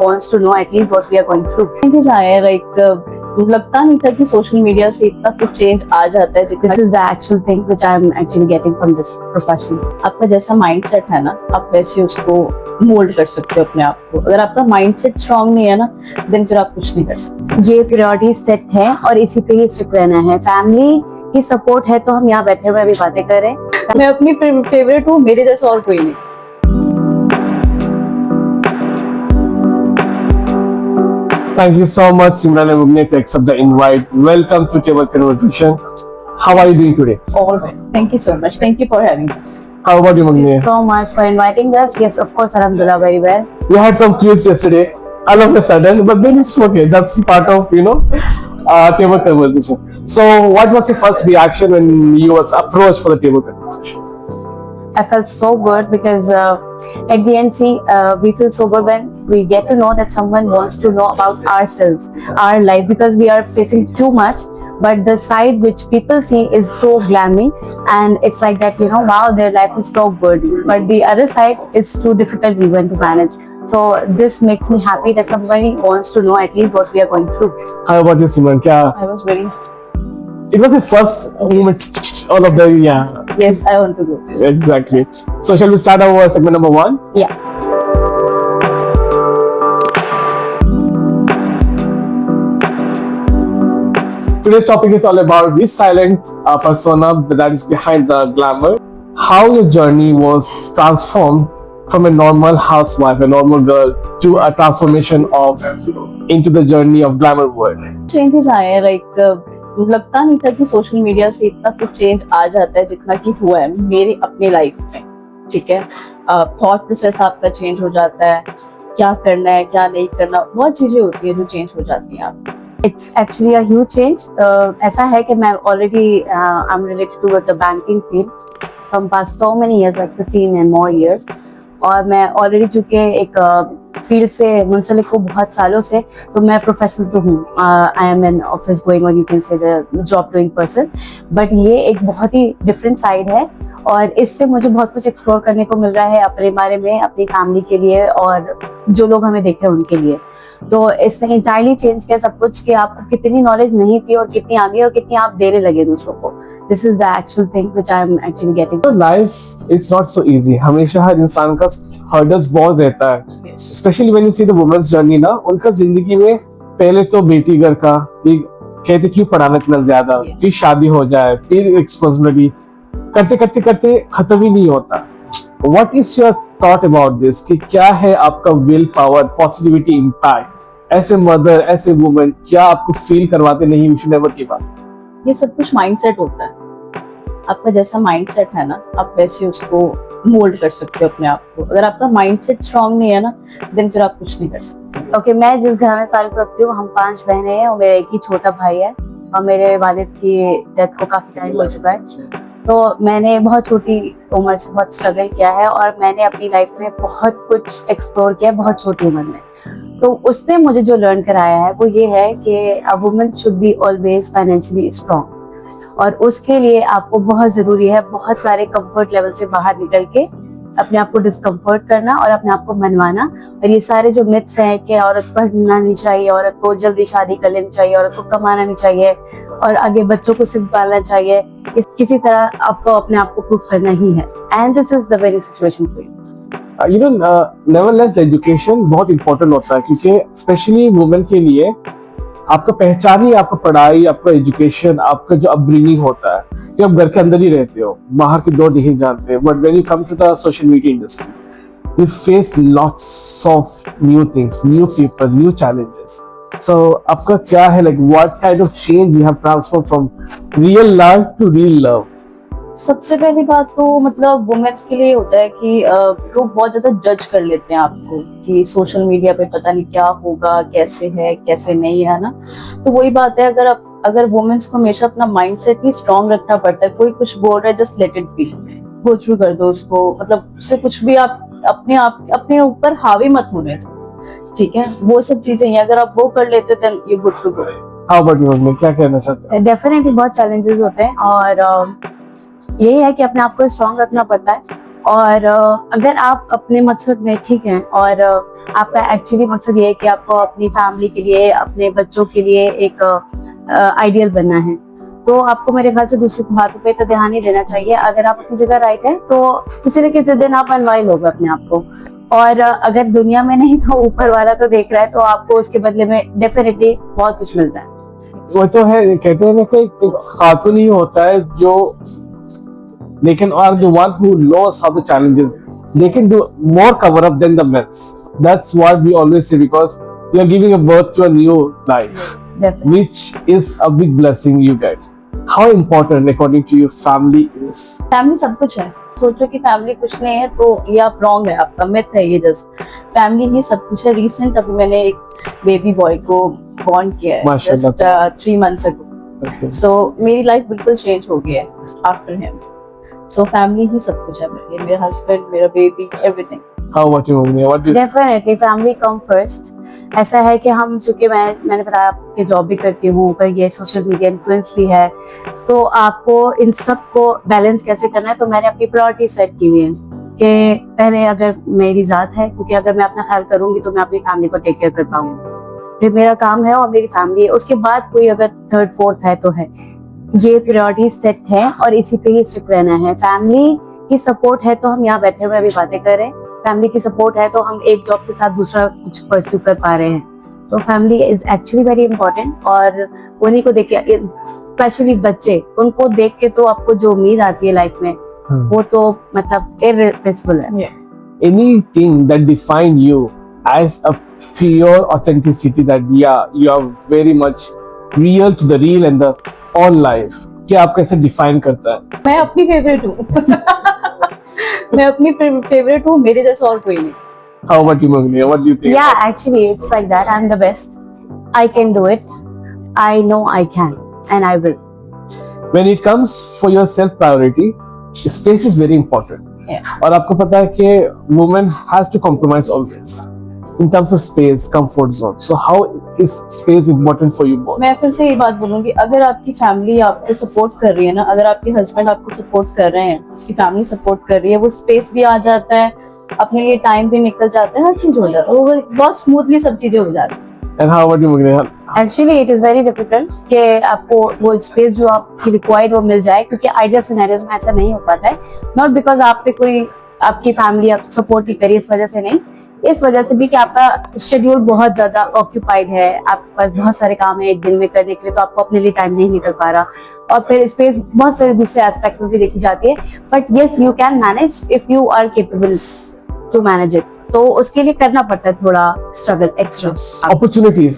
wants to know at least what we are going through. Changes आए like लगता नहीं था कि सोशल मीडिया से इतना कुछ चेंज आ जाता है. This is the actual thing which I am actually getting from this profession. आपका जैसा माइंडसेट है ना, आप वैसे उसको मोल्ड कर सकते हो अपने आप को. अगर आपका माइंडसेट स्ट्रांग नहीं है ना, देन फिर आप कुछ नहीं कर सकते. ये प्रायोरिटी सेट है और इसी पे ही स्टिक रहना है. फैमिली की सपोर्ट है तो हम यहाँ बैठे हुए अभी बातें कर रहे हैं. मैं अपनी फेवरेट हूँ, मेरे जैसा और कोई नहीं. Thank you so much, Simran and Mugni, to accept the invite. Welcome to Table Conversation. How are you doing today? All right. Thank you so much. Thank you for having us. How about you, Mugni? Thank you so much for inviting us. Yes, of course, Alhamdulillah, very well. We had some kids yesterday, all of a sudden, but then it's okay. That's part of, Table Conversation. So, what was your first reaction when you was approached for the Table Conversation? I felt so good because at the end, we feel so good when we get to know that someone wants to know about ourselves, our life, because we are facing too much. But the side which people see is so glammy, and it's like that, wow, their life is so good. But the other side is too difficult even to manage. So this makes me happy that somebody wants to know at least what we are going through. How about you, Simran? I was very... It was the first moment, all of the, Yes, I want to go. Exactly. So shall we start our segment number 1? Yeah. Today's topic is all about the silent persona that is behind the glamour. How your journey was transformed from a normal housewife, a normal girl, to a transformation of into the journey of glamour world. Changes आए like लगता नहीं था कि social media से इतना कुछ change आ जाता है जितना कि हुआ है मेरी अपनी लाइफ में. ठीक है, थॉट प्रोसेस आपका चेंज हो जाता है, क्या करना है क्या नहीं करना, बहुत चीजें होती है जो चेंज हो जाती हैं आप. It's actually a huge change. ऐसा है कि मैं already I am related to the banking field from past so many years, like 15 and more years. और मैं ऑलरेडी चूंकि एक फील्ड से मुंसलिक हूँ बहुत सालों से, तो मैं प्रोफेशनल तो हूँ. I am an office going और you can say the job doing person. But ये एक बहुत ही डिफरेंट साइड है और इससे मुझे बहुत कुछ एक्सप्लोर करने को मिल रहा है अपने बारे में, अपनी फैमिली के लिए और जो लोग हमें देख रहे हैं उनके लिए. तो इसने इंटायरली चेंज किया सब कुछ कि आपको कितनी नॉलेज नहीं थी और कितनी आगे और कितनी आप देने लगे दूसरों को. This is the actual thing which I am actually getting. Life is not so easy. हमेशा हर इंसान का हर्डल्स बहुत रहता है, specially when you see the women's journey ना. उनका जिंदगी में पहले तो बेटी घर का कहते क्यों पढ़ाना इतना ज्यादा, फिर शादी हो जाए, फिर रिस्पांसिबिलिटी करते करते करते खत्म ही नहीं होता. What is your thought about this कि क्या है आपका willpower, positivity, impact as a mother, as a woman, क्या आपको फील करवाते नहीं we should never give up? ये सब कुछ माइंडसेट होता है. आपका जैसा माइंडसेट है ना, आप वैसे उसको मोल्ड कर सकते हो अपने आप को. अगर आपका माइंडसेट स्ट्रांग नहीं है ना, देन फिर आप कुछ नहीं कर सकते. ओके, मैं जिस घराने से ताल्लुक रखती हूँ, हम 5 बहनें हैं और मेरा एक ही छोटा भाई है और मेरे वालिद की डेथ को काफी टाइम हो चुका है. तो मैंने बहुत छोटी उम्र से बहुत स्ट्रगल किया है और मैंने अपनी लाइफ में बहुत कुछ एक्सप्लोर किया बहुत छोटी उम्र में. तो उसने मुझे जो लर्न कराया है वो ये है कि a woman should be always financially strong. और उसके लिए आपको बहुत जरूरी है बहुत सारे कंफर्ट लेवल से बाहर निकल के अपने आप को डिस्कम्फर्ट करना और अपने आप को मनवाना. और ये सारे जो मिथ्स हैं कि औरत पढ़ना नहीं चाहिए, औरत को जल्दी शादी कर लेनी चाहिए, औरत को कमाना नहीं चाहिए और आगे बच्चों को सिर्फ पालना चाहिए, किसी तरह आपको अपने आप को प्रूफ करना ही है. And this is the very situation for you. Nevertheless education बहुत इंपॉर्टेंट होता है क्योंकि स्पेशली वुमेन के लिए आपका पहचान ही आपका पढ़ाई, आपका एजुकेशन, आपका जो अपब्रिंगिंग होता है. कि आप घर के अंदर ही रहते हो, बाहर की दौड़ नहीं जानते. But when you come to the social media industry, you face lots of new things, new people, new challenges. So आपका क्या है, like what kind of change you have transform from real life to real love? सबसे पहली बात तो मतलब women's के लिए होता है कि लोग बहुत ज्यादा जज कर लेते हैं आपको कि सोशल मीडिया पे पता नहीं क्या होगा, कैसे है कैसे नहीं है ना. तो वही बात है, अगर वुमेन्स को हमेशा अपना माइंडसेट ही स्ट्रांग रखना पड़ता है. कोई कुछ बोल रहा है, just let it be, go through कर दो उसको. मतलब उससे कुछ भी आप अपने ऊपर हावी मत होने दो. ठीक है, वो सब चीजें हैं, अगर आप वो कर लेते then you good to go. How about you, मैं क्या कहना चाहते हैं? डेफिनेटली बहुत चैलेंजेस होते हैं और यही है कि अपने आप को स्ट्रांग रखना पड़ता है. और अगर आप अपने मकसद में ठीक हैं और आपका एक्चुअली मकसद ये है कि आपको अपनी फैमिली के लिए, अपने बच्चों के लिए एक आइडियल बनना है, तो आपको मेरे ख्याल से दूसरों की बातों पे तो ध्यान नहीं देना चाहिए। अगर आप अपनी जगह राइट है तो किसी न किसी दिन आप अनवाइल होगा अपने आप को, और अगर दुनिया में नहीं तो ऊपर वाला तो देख रहा है, तो आपको उसके बदले में डेफिनेटली बहुत कुछ मिलता है। वो तो है, कहते हैं ना कि एक खातून ही होता है जो they can are the one who knows how the challenges, they can do more cover up than the myths. That's what we always say, because you are giving a birth to a new life, Definitely. which is a big blessing you get. How important according to you family is? Family सब कुछ है। सोचो कि family कुछ नहीं है तो ये आप रॉन्ग है, आपका मिथ है ये। जस्ट फैमिली ही सब कुछ है। रिसेंट अभी मैंने एक बेबी बॉय को बॉर्न किया है, माशाल्लाह। Just 3 months ago। Okay. सो मेरी लाइफ बिल्कुल चेंज हो गई है आफ्टर हिम। सो फैमिली ही सब कुछ है मेरे लिए, मेरा हस्बैंड, मेरा baby, everything. How about you, Mumia? What do you definitely family come first. ऐसा है कि हम, चूंकि मैंने बताया आपकी जॉब भी करती हूँ, पर ये सोशल मीडिया इन्फ्लुएंस भी है, तो आपको इन सब को बैलेंस कैसे करना है। तो मैंने अपनी प्रायोरिटी सेट की हुई है कि पहले अगर मेरी जात है, क्योंकि अगर मैं अपना ख्याल करूंगी तो मैं अपनी फैमिली को टेक केयर कर पाऊंगी, फिर मेरा काम है और मेरी फैमिली है, उसके बाद कोई अगर थर्ड फोर्थ है तो है। ये प्रायोरिटी सेट है और इसी पे ही स्टिक रहना है। फैमिली की सपोर्ट है तो हम यहाँ बैठे हुए अभी बातें कर रहे हैं, फैमिली की सपोर्ट है तो हम एक जॉब के साथ दूसरा कुछ परस्यू कर पा रहे हैं। तो family is actually very important, और उन्हीं को देख के, स्पेशली बच्चे, उनको देख के तो आपको जो उम्मीद आती है लाइफ में, वो तो मतलब इररिप्लेसेबल है। anything that define you as a pure authenticity, that you are very much real to the real and the on life, क्या आपको ऐसे डिफाइन करता है? मैं अपनी फेवरेट हूँ। मैं अपनी फेवरेट हूँ, मेरे जैसा और कोई नहीं। How about you, Mumia? What do you think? Yeah, actually it's like that. I'm the best. I can do it. I know I can and I will. When it comes for your self priority, space is very important. Yeah. और आपको पता है कि woman has to compromise always in terms of space, comfort zone. So how is space important for you both? मैं फिर से ये बात बोलूंगी, अगर आपकी फैमिली आपको सपोर्ट कर रही है ना, अगर आपके हस्बैंड आपको सपोर्ट कर रहे हैं, आपकी फैमिली सपोर्ट कर रही है, वो स्पेस भी आ जाता है, अपने लिए टाइम भी निकल जाता है, हर चीज हो जाता है, वो बहुत स्मूथली सब चीजें हो जाती है। And how about you, Mugni? Actually it is very difficult कि आपको वो स्पेस जो आपकी रिक्वायर्ड वो मिल जाए, क्योंकि आइडियल सिनेरियोज में ऐसा नहीं हो पाता है। नॉट बिकॉज आप पे कोई, आपकी फैमिली आप सपोर्ट नहीं करी, इस वजह से नहीं, इस वजह से भी कि आपका शेड्यूल बहुत ज्यादा ऑक्यूपाइड है, आपके पास बहुत सारे काम है एक दिन में करने के लिए, तो आपको अपने लिए टाइम नहीं निकल पा रहा, और फिर स्पेस बहुत सारे दूसरे एस्पेक्ट में भी देखी जाती है। But yes, you can manage if you are capable to manage it. तो उसके लिए करना पड़ता है थोड़ा स्ट्रगल एक्स्ट्रा। Opportunities.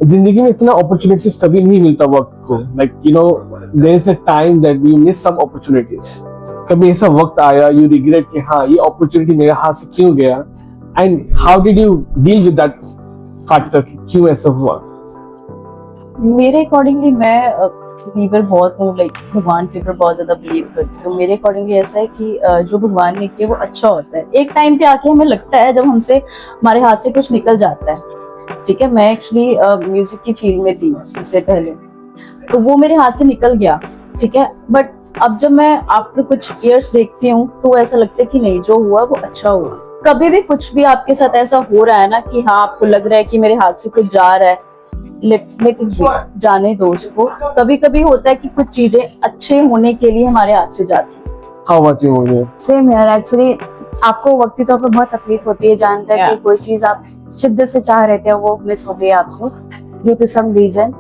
जिंदगी में इतना अपॉर्चुनिटीज कभी नहीं मिलता वक्त को, like you know there is a time that you miss some opportunities. कभी ऐसा वक्त आया यू रिग्रेट कि हाँ ये अपॉर्चुनिटी मेरे हाथ से क्यों गया, and how did you deal with that factor, क्यों ऐसा हुआ? मेरे अकॉर्डिंगली मैं बिलीवर बहुत हूँ, लाइक भगवान के ऊपर बहुत ज्यादा बिलीव करती हूँ। तो मेरे अकॉर्डिंगली ऐसा है कि जो भगवान ने किया वो अच्छा होता है। एक टाइम पे आके हमें लगता है जब हमसे, हमारे हाथ से कुछ निकल जाता है, ठीक है। मैं एक्चुअली म्यूजिक की फील्ड में थी इससे पहले, तो वो मेरे हाथ से निकल गया, ठीक है। बट अब जब मैं आफ्टर कुछ इयर्स देखती हूँ तो ऐसा लगता है कि नहीं, जो हुआ वो अच्छा हुआ। कभी भी कुछ भी आपके साथ ऐसा हो रहा है ना कि हाँ आपको लग रहा है कि मेरे हाथ से कुछ जा रहा है, लेट इट बी, जाने दो उसको। कभी कभी होता है कि कुछ चीजें अच्छे होने के लिए हमारे हाथ से जाती हैं। हाउ अबाउट यू मुझे? सेम यार, एक्चुअली आपको वक्ती तौर पर बहुत तकलीफ होती है जानकर कि कोई चीज आप शिद्दत से चाह रहे थे वो मिस हो गई आपसे ड्यू टू सम रीजन।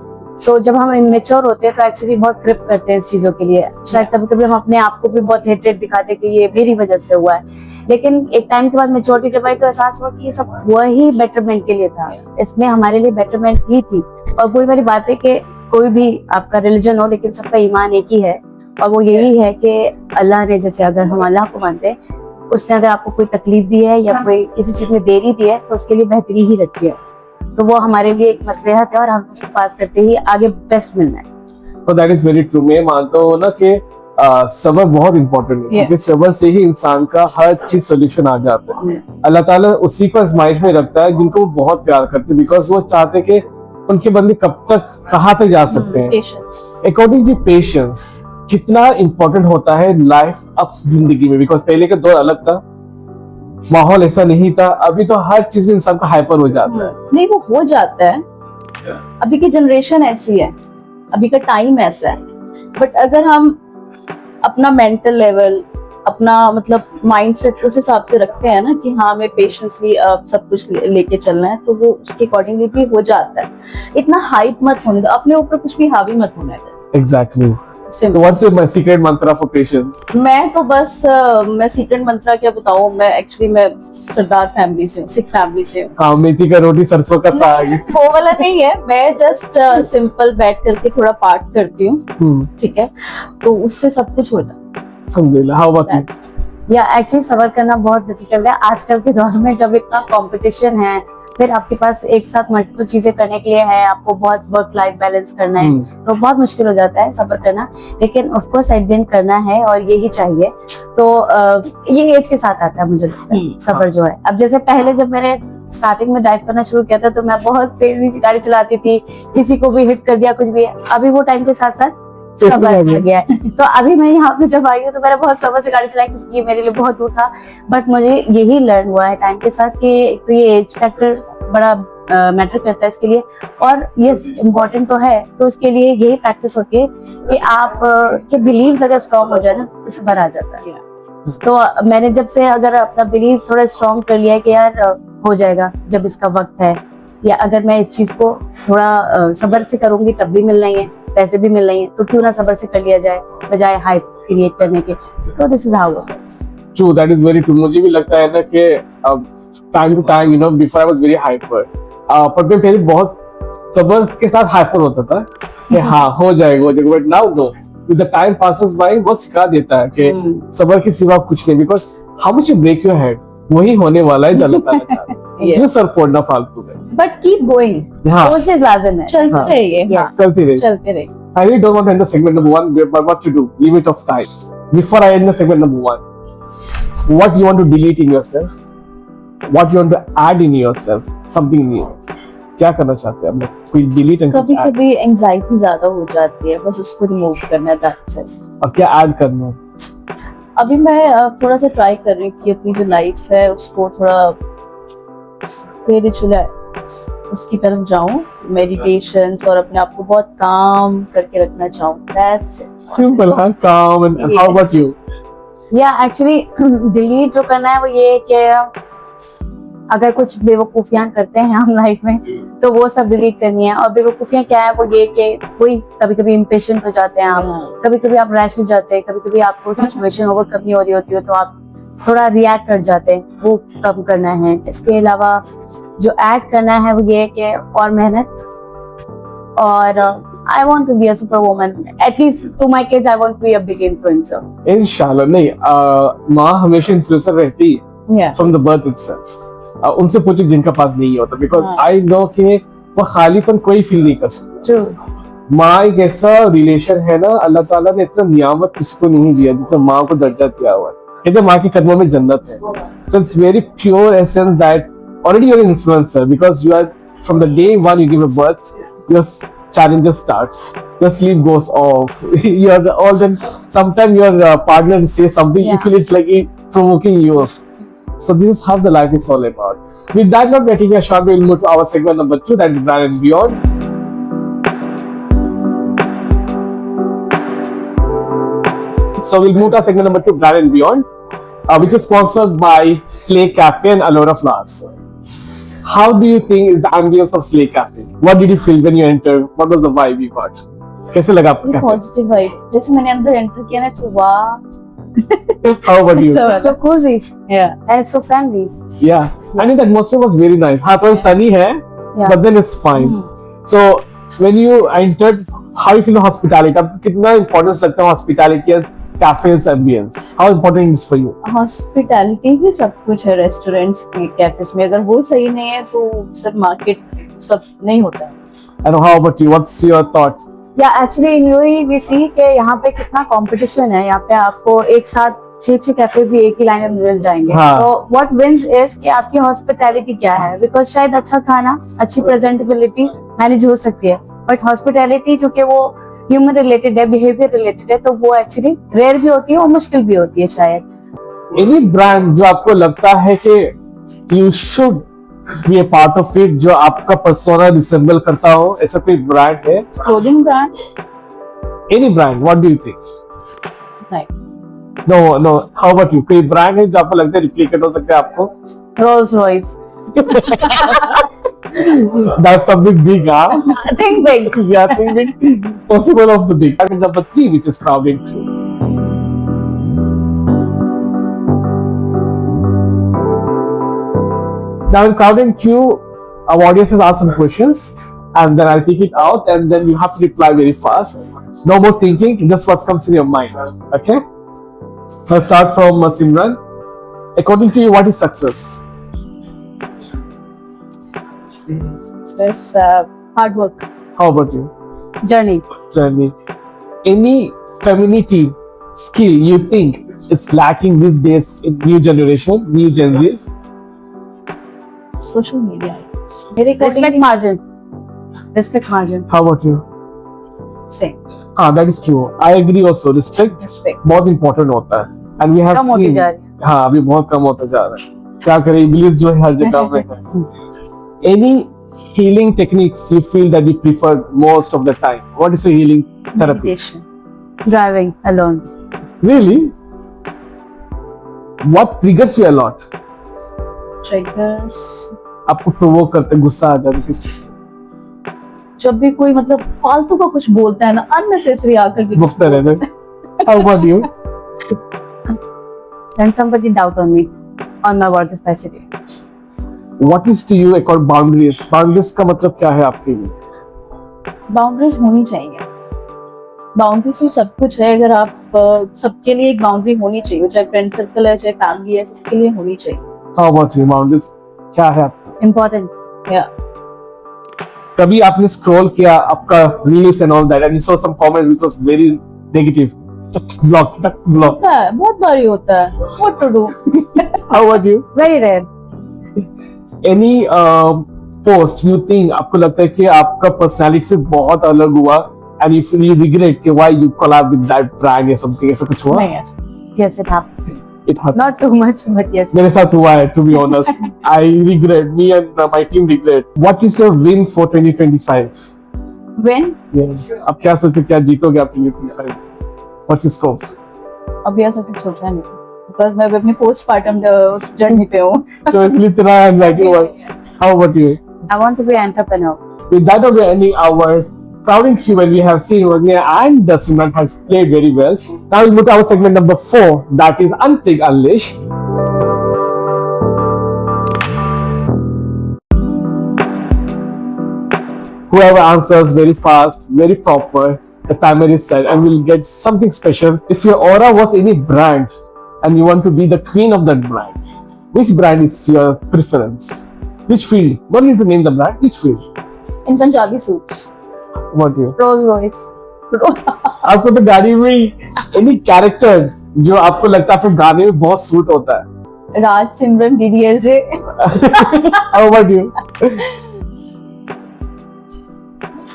तो जब हम इमेच्योर होते हैं तो एक्चुअली बहुत ग्रिप करते हैं इस चीजों के लिए। शायद कभी कभी हम अपने आप को भी बहुत हेटेड दिखाते हैं कि ये मेरी वजह से हुआ है, लेकिन एक टाइम के बाद मेच्योरिटी जब आई तो एहसास हुआ कि ये सब हुआ ही बेटरमेंट के लिए था, इसमें हमारे लिए बेटरमेंट ही थी। और वही वाली बात है कि कोई भी आपका रिलीजन हो लेकिन सबका ईमान एक ही है, और वो यही है कि अल्लाह ने, जैसे अगर हम अल्लाह को मानते हैं, उसने अगर आपको कोई तकलीफ दी है या कोई किसी चीज में देरी दी है तो उसके लिए बेहतरी ही रखी है। तो वो हमारे लिए एक मसलहत है और हम उसको पास करते ही आगे बेस्ट मिलना है। तो दैट इज वेरी ट्रू। मैं मानता हूँ ना कि सब्र बहुत इंपॉर्टेंट है, क्योंकि सब्र से ही इंसान का हर चीज सोल्यूशन आ जाता है। अल्लाह ताला उसी को आजमाइश में रखता है जिनको वो बहुत प्यार करते हैं, बिकॉज वो चाहते कि उनके बंदे कब तक कहाँ तक जा सकते हैं। अकॉर्डिंग टू पेशेंस कितना इंपॉर्टेंट होता है लाइफ अब जिंदगी में, बिकॉज पहले का दौर अलग था, माहौल ऐसा नहीं था, अभी तो हर चीज में इंसान का हाइपर हो जाता है। नहीं, वो हो जाता है, अभी की जनरेशन ऐसी है, अभी का टाइम ऐसा है। बट अगर हम अपना मेंटल लेवल, अपना मतलब माइंडसेट उस हिसाब से रखते हैं ना कि हाँ हमें पेशेंसली सब कुछ लेके चलना है, तो वो उसके अकॉर्डिंगली भी हो जाता है। इतना हाइप मत होने दो, अपने ऊपर कुछ भी हावी मत होने दो। Exactly. So Simple. what's your secret mantra for patience? मैं तो बस मैं सीक्रेट मंत्रा क्या बताऊं, मैं एक्चुअली मैं सरदार फैमिली से हूँ, सिख फैमिली से हूँ। हाँ, मेथी का रोटी सरसों का साग। वो वाला नहीं है, मैं जस्ट सिंपल बैठ करके थोड़ा पाठ करती हूँ, ठीक है, तो उससे सब कुछ हो जाता है। अल्हम्दुलिल्लाह। How about you? या एक्चुअली सबर करना बहुत डिफिकल्ट है आजकल के दौर में, जब इतना कंपटीशन है, फिर आपके पास एक साथ मल्टीपल चीजें करने के लिए है, आपको बहुत वर्क लाइफ बैलेंस करना है, तो बहुत मुश्किल हो जाता है सबर करना। लेकिन of course at the end करना है और यही चाहिए। तो ये एज के साथ आता है मुझे लगता है सबर जो है। अब जैसे पहले जब मैंने स्टार्टिंग में ड्राइव करना शुरू किया था तो मैं बहुत तेजी से गाड़ी चलाती थी, किसी को भी हिट कर दिया, कुछ भी। अभी वो टाइम के साथ साथ सबर आ गया है। तो अभी मैं यहाँ पे जब आई हूँ तो मैंने बहुत सबर से गाड़ी चलाई, क्योंकि ये मेरे लिए बहुत दूर था। बट मुझे यही लर्न हुआ है टाइम के साथ कि एक तो ये एज फैक्टर बड़ा मैटर करता है इसके लिए, और ये इम्पोर्टेंट तो है। तो उसके लिए यही प्रैक्टिस होती है कि आप के बिलीव्स अगर स्ट्रॉन्ग हो जाए ना तो सबर आ जाता है। तो मैंने जब से अगर अपना बिलीव थोड़ा स्ट्रॉन्ग कर लिया है कि यार हो जाएगा जब इसका वक्त है, या अगर मैं इस चीज को थोड़ा सबर से करूंगी तब भी मिलना ही है, पैसे भी मिल रही हैं, तो क्यों ना सबर से कर लिया जाए बजाय हाइप क्रिएट करने के। तो this is how it is. True, that is very true. मुझे भी लगता है ना कि time to time, you know, before I was very hyper, पर मैं पहले बहुत सबर के साथ हाइपर होता था कि हाँ हो जाएगा, but now no, with the time passes by बहुत सिखा देता है कि सबर के सिवा कुछ नहीं, because how much you break your head, वही होने वाला है जो अल्लाह ताला चाहता है। ये सर फोड़ना फालतू में, बट कीप गोइंग, हाँ कोशिश लाजिम है, चलते रहिए, हाँ, चलती रही। चलते रहिए। I really don't want to end the segment number 1, but what to do? Limit of time. Before I end the segment number 1, what you want to delete in yourself? What you want to add in yourself? Something new. क्या करना चाहते हैं आप लोग? कोई delete and कभी कुछ add? कभी एंजाइटी ज्यादा हो जाती है, बस उसको रिमूव करना है, that's it। और क्या ऐड करना है? अभी मैं थोड़ा सा ट्राई कर रही हूँ कि अपनी जो लाइफ है उसको थोड़ा स्पिरिचुअल उसकी तरफ जाऊं, मेडिटेशंस, और अपने आप को बहुत काम करके रखना चाहूं। That's it। Simple, हाँ, calm and how Yes। about you? या एक्चुअली डिलीट जो करना है वो ये है कि अगर कुछ बेवकूफियां करते हैं हम लाइफ में तो वो सब डिलीट करनी है। और बेवकूफियां क्या है, वो ये कि वही कभी कभी इम्पेशेंट हो जाते हैं आप, कभी कभी आप रैश हो जाते हैं, कभी कभी आपको सिचुएशन ओवरकम नहीं हो रही होती है तो आप थोड़ा रिएक्ट कर जाते हैं, वो कम करना है। इसके अलावा जो ऐड करना है वो ये है कि और मेहनत, और I want to be a superwoman, at least to my kids I want to be a big influencer. इंशाल्लाह। नहीं, माँ हमेशा इन्फ्लुएंसर रहती है फ्रॉम द बर्थ इटसेल्फ। उनसे पूछो जिनका पास नहीं होता, बिकॉज आई नो कि वो खालीपन कोई फील नहीं कर सकता। ट्रू। माँ एक ऐसा रिलेशन है ना, अल्लाह ताला ने इतना नियामत किसको नहीं दिया जितना माँ को दर्जा दिया हुआ है। कहते माँ के कदमों में जन्नत है। So it's very pure essence that already you're an influencer, because you are, from the day one you give a birth, your challenges starts, your sleep goes off, you're all then sometimes your partner says something, you feel it's like provoking yours. So this is how the life is all about. With that note, we're taking a short, we'll move to our segment number 2, that is Brand and Beyond. So we'll move to our segment number 2, Brand and Beyond, which is sponsored by Slay Cafe and Alora Flowers. How do you think is the ambience of Slay Cafe? What did you feel when you entered? What was the vibe you got? कैसे लगा आपको cafe? Positive vibe, जैसे मैंने अंदर enter किया ना तो वाह। How about you? so cozy Yeah। and so friendly। Yeah, I mean the atmosphere was very nice. हाँ थोड़ा sunny है, but then it's fine. So when you entered, how you feel the hospitality? अब कितना importance लगता है hospitality and cafes ambience? How important it is for you? Hospitality ही सब कुछ है रेस्टोरेंट्स के कैफेस में, अगर वो सही नहीं है तो सब मार्केट सब नहीं होता है। And how about you? What's your thought? या एक्चुअली इन यूएई वी सी के यहाँ पे कितना कंपटीशन है, यहाँ पे आपको एक साथ 6 कैफे भी एक ही लाइन में मिल जाएंगे। हाँ। तो व्हाट विंस इज कि आपकी हॉस्पिटैलिटी क्या है, बिकॉज शायद अच्छा खाना, अच्छी प्रेजेंटेबिलिटी मैनेज हो सकती है, बट हॉस्पिटैलिटी चूंकि वो ह्यूमन रिलेटेड है, बिहेवियर रिलेटेड है, तो वो एक्चुअली रेयर भी होती है और मुश्किल भी होती है शायद। एनी ब्रांड जो आपको लगता है कि you should be A part of it, जो आपका पर्सोना रिसेंबल करता हो, ऐसा कोई ब्रांड है? Clothing brand any brand, what do you think? नहीं, no no, how about you? कोई ब्रांड है जो आपको लगता है रिप्लिकेट हो सकता है आपको? Rolls Royce. That's something big, huh? Think big. Yeah, think big. Possible of the big. And number 3, which is crowding Q. Now in crowding Q, our audiences ask some questions, and then I'll take it out, and then you have to reply very fast. No more thinking, just what comes in your mind. Okay? Let's start from Simran. According to you, what is success? success, hard work. How about you? Journey. Journey. Any femininity skill you think is lacking these days in new generation, new Gen Zs? Social media. मेरे Respect according margin. Respect margin. How about you? same. हाँ, that is true. I agree also. Respect Respect. बहुत important होता है. And we have कम होती seen. जा रही है। हाँ, अभी बहुत कम होता जा रहा है. क्या करें, इंग्लिश जो है हर जगह में है. Any healing techniques you feel that you prefer most of the time? What is your healing therapy? Meditation. Driving alone. Really? What triggers you a lot? Triggers. आपको provoke करते, गुस्सा आ जाता है किस चीज से? जब भी कोई मतलब फालतू का कुछ बोलता है ना, अननेसेसरी आकर के गुस्सा रहते. How about you? When somebody doubt on me, on my work especially. What is to you called boundaries? Boundaries का मतलब क्या है आपके लिए? बाउंड्रीज होनी चाहिए. बाउंड्रीज से सब कुछ है. अगर आप सबके लिए एक बाउंड्री होनी चाहिए, चाहे फ्रेंड सर्कल है, चाहे फैमिली है, सबके लिए होनी चाहिए. How about you? Boundaries क्या है आपका? Important. Yeah. कभी आपने scroll किया आपका reels and all that and you saw some comment which was very negative, block. होता है, बहुत बारी होता है. What to do? How about you? Very rare. Any post you think आपको लगता है कि आपका personality से बहुत अलग हुआ and you regret कि why you collab with that brand या something, ऐसा कुछ हुआ? नहीं ऐसा. Yes, it happened. It happened. Not too much, but yes. मेरे साथ हुआ है, to be honest. I regret, me and my team regret. What is your win for 2025? When? Yes. आप क्या सोचते हैं, क्या जीतोगे आप 2025? What's your scope? अभी ऐसा कुछ सोचा नहीं. Because मैं अभी अपनी पोस्टमार्टम जर्नी पे हूँ. So इसलिए इतना anxiety हुआ. How about you? I want to be an entrepreneur. With that, we're ending our crowding Q when we have seen Ragnia and Simran has played very well. Now we'll move to our segment number 4, that is Unplug Unleash. Whoever answers very fast, very proper, the timer is set and we'll get something special. If your aura was any brand and you want to be the queen of that brand, which brand is your preference? Which field? Don't need to name the brand, which field? In Punjabi suits. What do you? Rolls Royce. आपको तो गाड़ी में any character जो आपको लगता है आपको गाने में बहुत सूट होता है? राज, सिमरन, DDLJ. How about you?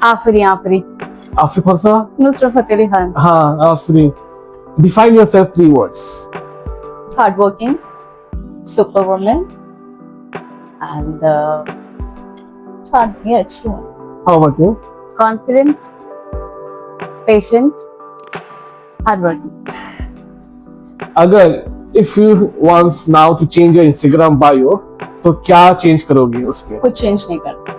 आफरी आफरी. आपके कौन सा? नुसरत फतेह अली खान. हाँ, आपने. Define yourself 3 words. Hardworking, superwoman, and it's hard. Yeah, it's true. How about you? Confident, patient, hardworking. अगर if you want now to change your Instagram bio, तो क्या change करोगे उसमें? कुछ change नहीं करना.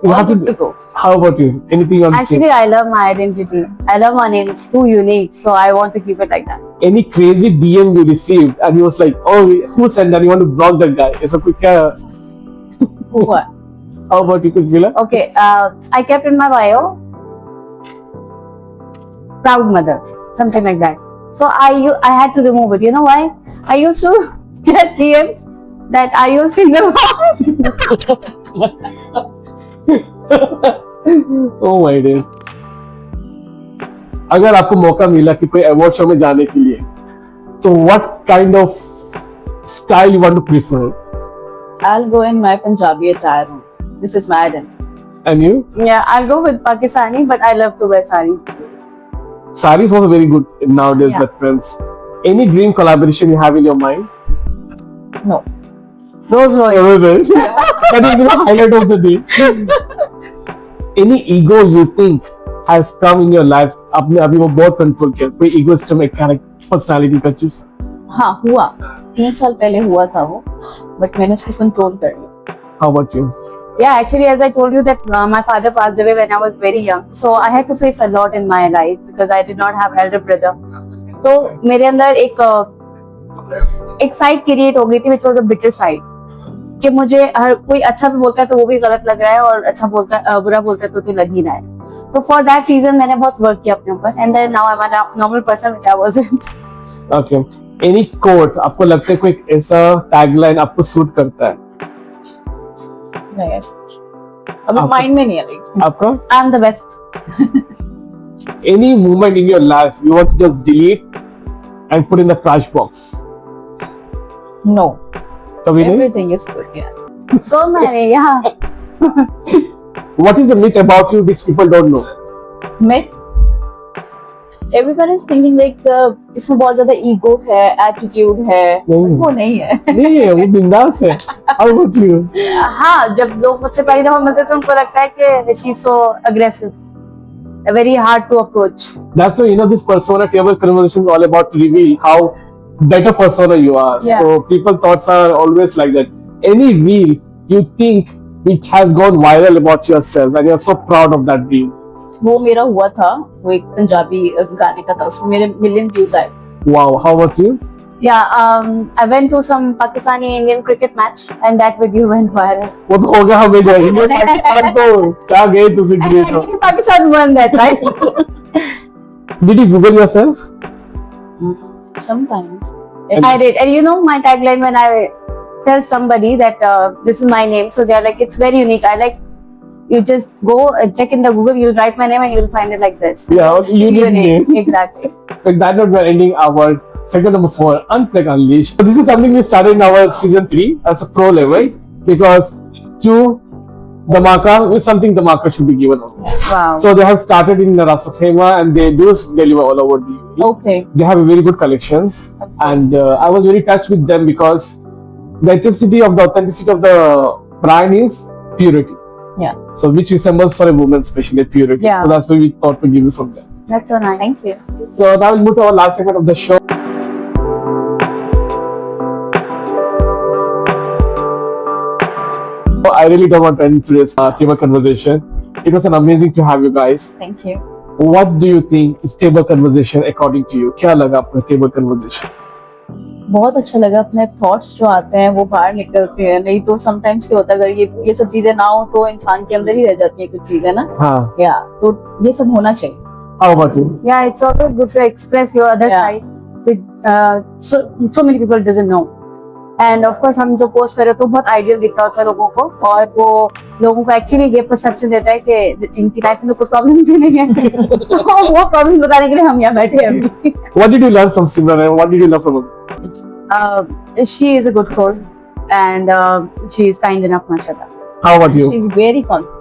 You All have to good to go. How about you? Anything you want to change? Actually, I love my identity. I love my name. It's too unique, so I want to keep it like that. Any crazy DM you received and you was like, oh, who sent that? You want to block that guy? ऐसा कोई क्या? What? How about you, कुछ मिला? Okay, I kept in my bio, proud mother, something like that. So I had to remove it. You know why? I used to get DMs that are you single? Oh my God. अगर आपको मौका मिला कि कोई award show में जाने के लिए, तो what kind of style you want to prefer? I'll go in my Punjabi attire. This is my identity. And you? Yeah, I'll go with Pakistani, but I love to wear sari. Sari is also very good nowadays, Yeah. that trends. Any dream collaboration you have in your mind? No. Rolls Royce. Always. That will be the highlight of the day. Any ego you think has come in your life? आपने अभी वो बहुत control किया, कोई egoistic personality का choose? हाँ हुआ, 3 साल पहले हुआ था वो, बट मैंने उसको कंट्रोल कर लिया. How about you? Yeah, actually, as I told you that my father passed away when I was very young, so I had to face a lot in my life because I did not have elder brother. तो मेरे अंदर एक side create हो गई थी which was a bitter side, कि मुझे हर कोई अच्छा भी बोलता है तो वो भी गलत लग रहा है और अच्छा बोलता बुरा बोलता है तो लग ही रहा है. तो for that reason मैंने बहुत वर्क किया अपने ऊपर, and then now I'm a normal person which I wasn't. Okay. Any quote आपको लगता है कोई ऐसा टैगलाइन आपको सूट करता है? नहीं ऐसा अभी आपका- माइंड में नहीं आ रही. आपका? I'm the best. Any moment in your life you want to just delete and put in the trash box? No, कभी नहीं? everything is good. Yeah. So many, yeah. What is the myth about you which people don't know? Myth. Everyone is thinking like इसमें बहुत ज्यादा ego है, attitude है, नहीं। वो नहीं है. नहीं है, वो बिंदास है. How about you? हाँ, जब लोग मुझसे पहली दफा मिलते हैं तो उनको लगता है कि she is so aggressive, very hard to approach. That's why this persona table conversation is all about to reveal how better persona you are. Yeah. So people thoughts are always like that. Any reel you think which has gone viral about yourself and you're so proud of that reel? वो मेरा हुआ था, वो एक पंजाबी गाने का था, उसमें मेरे मिलियन व्यूज आए. Wow. How about you? Yeah, I went to some Pakistani-Indian cricket match and that video went viral. वो तो हो गया हमेशा. इंडिया पाकिस्तान तो क्या गए तुझे ग्रेस हो. Pakistan won that, right? Did you Google yourself? Sometimes. I did. And you know my tagline when I tell somebody that this is my name, so they're like, it's very unique. I like, you just go check in the Google, you'll write my name and you'll find it like this. Yeah, It's unique unique. name. Exactly. Like that note, we're ending our segment number 4, Unplug Unleash. So this is something we started in our season 3 as a pro level because to Dhamaka is something Dhamaka should be given on. Wow. So they have started in Ras Al Khaimah and they do deliver all over the UAE. Okay. They have very good collections and I was very touched with them because the authenticity of the brand is purity. Yeah. So which resembles for a woman especially purity. Yeah. So that's why we thought to give you from them. That's so nice. Thank you. So now we'll move to our last segment of the show. I really don't want to end today's table conversation. It was an amazing to have you guys. Thank you. What do you think is table conversation according to you? क्या लगा आपको table conversation? बहुत अच्छा लगा, अपने thoughts जो आते हैं वो बाहर निकलते हैं. नहीं तो समटाइम्स क्या होता है, अगर ये सब चीजें ना हो तो इंसान के अंदर ही रह जाती है कुछ चीजें ना. हाँ. या तो ये सब होना चाहिए. How about you? Yeah, it's always good to express your other Yeah. side, which so many people doesn't know. And of course हम जो पोस्ट कर रहे हैं तो बहुत आइडियल दिख रहा होता है लोगों को और वो लोगों को एक्चुअली ये परसेप्शन देता है कि इनकी लाइफ में तो कोई प्रॉब्लम ही नहीं है. तो वो प्रॉब्लम बताने के लिए हम यहाँ बैठे हैं अभी. What did you learn from Simran and what did you learn from her? She is a good soul and she is kind enough, mashallah. How about you? She's very confident.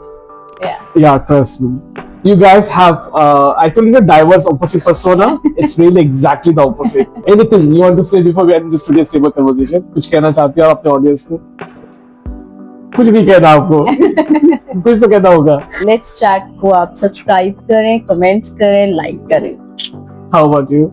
Yeah. Yeah, trust me. You guys have actually a diverse opposite persona. It's really exactly the opposite. Anything you want to say before we end this today's table conversation? कुछ कहना चाहते हो आप अपने audience को? कुछ नहीं कहना आपको. कुछ तो कहना होगा. Let's chat को आप सब्सक्राइब करें, कमेंट्स करें, लाइक करें. How about you?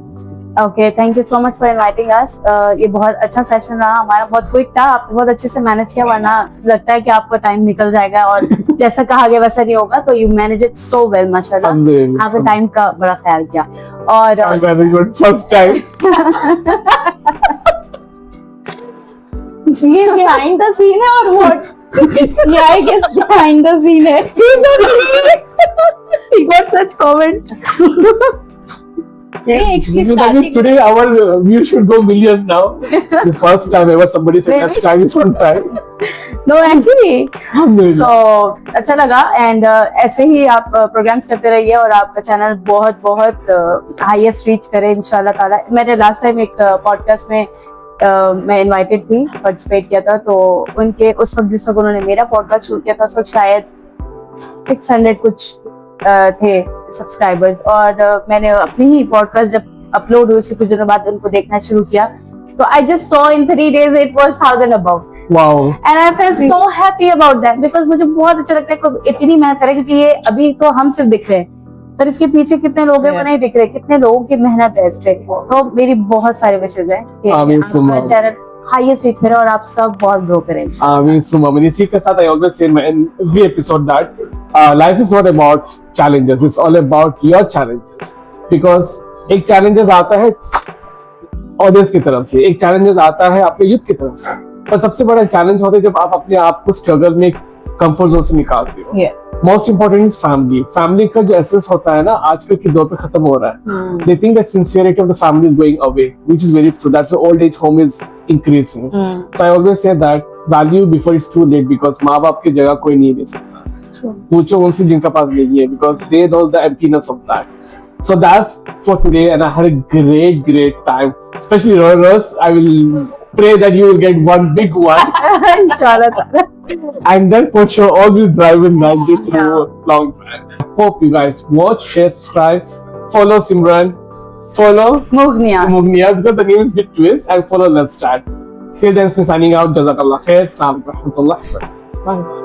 Okay, thank you so much for inviting us. ये बहुत अच्छा सेशन रहा हमारा, बहुत क्विक था. आपने बहुत अच्छे से मैनेज किया, वरना लगता है कि आपका टाइम निकल जाएगा और जैसा कहा गया वैसा नहीं होगा. तो you manage it so well, माशाल्लाह. आपने टाइम का बड़ा ख्याल किया. और Very good. First time. ये behind the scene है और what? ये I guess behind the scene है. he got such comment. नहीं actually That means starting today our views should go million now. The first time ever somebody said Really? that time is on time. No, actually. Alhamdulillah. तो अच्छा लगा and ऐसे ही आप programmes करते रहिए और आपका चैनल बहुत बहुत हाईएस्ट रीच करे इंशाल्लाह ताला. मैंने लास्ट टाइम एक पॉडकास्ट में मैं इनवाइटेड थी, पार्टिसिपेट किया था. तो उनके उस वक्त जिस वक्त उन्होंने मेरा पॉडकास्ट शूट किया था उस वक्त शायद 600 कुछ थे सब्सक्राइबर्स और मैंने अपनी ही पॉडकास्ट जब अपलोड हुई उसके कुछ दिनों बाद उनको देखना शुरू किया, तो I just saw in 3 days it was 1000 above wow and I felt so happy about that because मुझे बहुत अच्छा लगता है कि इतनी मेहनत करे, क्योंकि ये अभी तो हम सिर्फ दिख रहे हैं पर इसके पीछे कितने लोग हैं वो Yeah. नहीं दिख रहे, कितने लोगों की मेहनत है इस पे। तो मेरी बहुत सारी विशेष है कि आमीन आपका सुम्मा। चैनल हाईएस्ट रीच करे और आप सब बहुत ग्रो करें। आमीन सुम्मा आमीन। इसी के साथ I always say in every episode that life is not about challenges, it's all about your challenges, because एक challenges आता है ऑडियंस की तरफ से, एक चैलेंजेस आता है आपके यूथ की तरफ से, पर सबसे बड़ा चैलेंज होता है जब आप अपने आप को स्ट्रगल में कंफर्ट जोन से निकालते हो। Yeah. Most important is family. Family का जो एसेंस होता है ना आजकल के दौर पे खत्म हो रहा है। They think that sincerity of the family is going away, which is very true. That's why old age home is increasing. So I always say that value before it's too late, because माँ बाप की जगह कोई नहीं ले सकता। पूछो उनसे जिनका पास नहीं है, because they know the emptiness of that. So that's for today, and I had a great time. Especially Roros, I will pray that you will get one big one, इंशाल्लाह। and then for sure all will drive in that this long time. Hope you guys watch, share, subscribe, follow Simran, follow मुगनिया। Mugnia because the name is bit twist, and follow Let's Chat. Till then, signing out. Jazakallah khair. Assalamu alaikum. Bye.